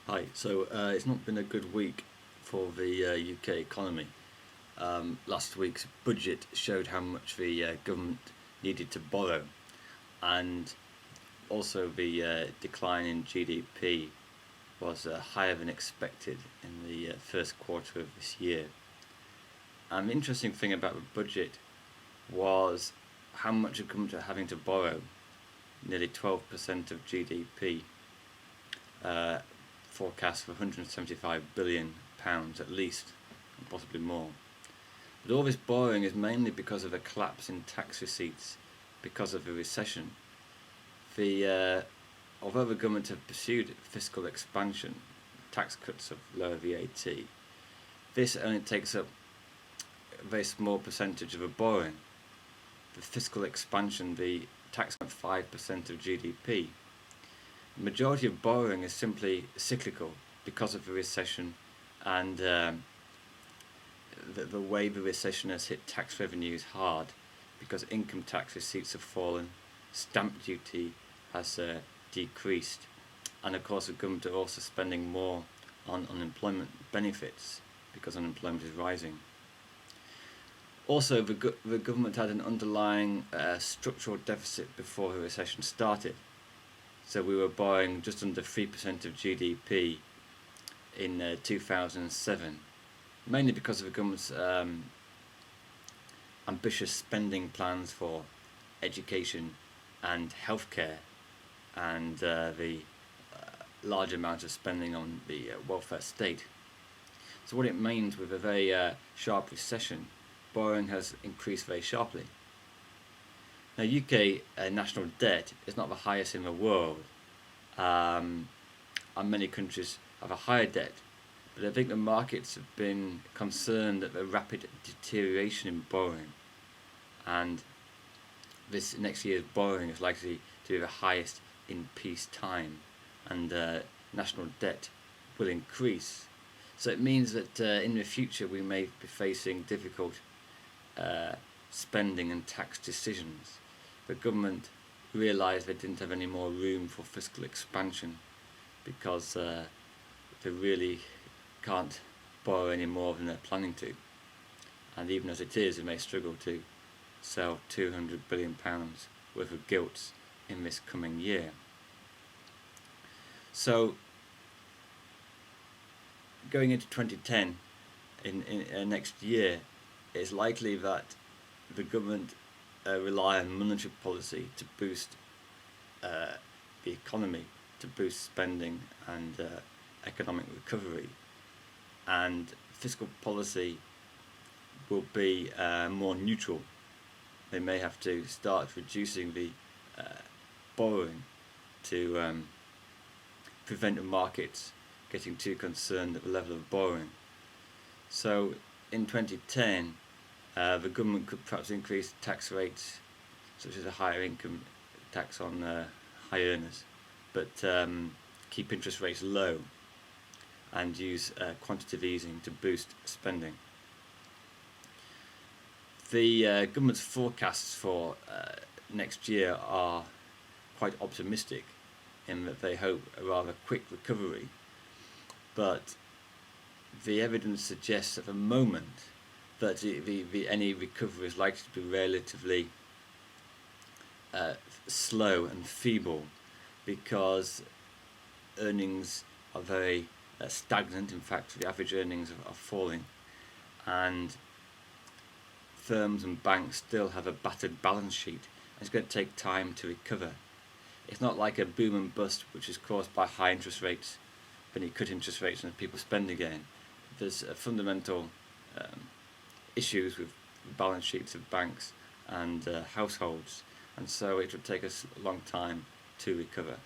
Hi. It's not been a good week for the UK economy. Last week's budget showed how much the government needed to borrow, and also the decline in GDP was higher than expected in the first quarter of this year. And the interesting thing about the budget was how much the government are having to borrow, nearly 12% of GDP, uh, forecast for £175 billion at least, and possibly more. But all this borrowing is mainly because of a collapse in tax receipts because of the recession. Although the government have pursued fiscal expansion, tax cuts of lower VAT, this only takes up a very small percentage of the borrowing. The fiscal expansion, the tax cut 5% of GDP. The majority of borrowing is simply cyclical because of the recession and the way the recession has hit tax revenues hard because income tax receipts have fallen, stamp duty has decreased, and of course the government are also spending more on unemployment benefits because unemployment is rising. Also, the government had an underlying structural deficit before the recession started. So we were borrowing just under 3% of GDP in 2007, mainly because of the government's ambitious spending plans for education and healthcare, and the large amount of spending on the welfare state. So what it means with a very sharp recession, borrowing has increased very sharply. Now, UK national debt is not the highest in the world, and many countries have a higher debt. But I think the markets have been concerned at the rapid deterioration in borrowing, and this next year's borrowing is likely to be the highest in peacetime, and national debt will increase. So it means that in the future we may be facing difficult spending and tax decisions. The government realised they didn't have any more room for fiscal expansion because they really can't borrow any more than they're planning to. And even as it is, they may struggle to sell £200 billion worth of gilts in this coming year. So, going into 2010, in next year, it's likely that the government rely on monetary policy to boost the economy, to boost spending and economic recovery, and fiscal policy will be more neutral. They may have to start reducing the borrowing to prevent the markets getting too concerned at the level of borrowing. So in 2010, the government could perhaps increase tax rates, such as a higher income tax on high earners, but keep interest rates low and use quantitative easing to boost spending. The government's forecasts for next year are quite optimistic in that they hope a rather quick recovery, but the evidence suggests at the moment that any recovery is likely to be relatively slow and feeble because earnings are very stagnant. In fact, the average earnings are falling, and firms and banks still have a battered balance sheet. It's going to take time to recover. It's not like a boom and bust which is caused by high interest rates. When you cut interest rates and people spend again, there's fundamental issues with balance sheets of banks and households, and so it would take us a long time to recover.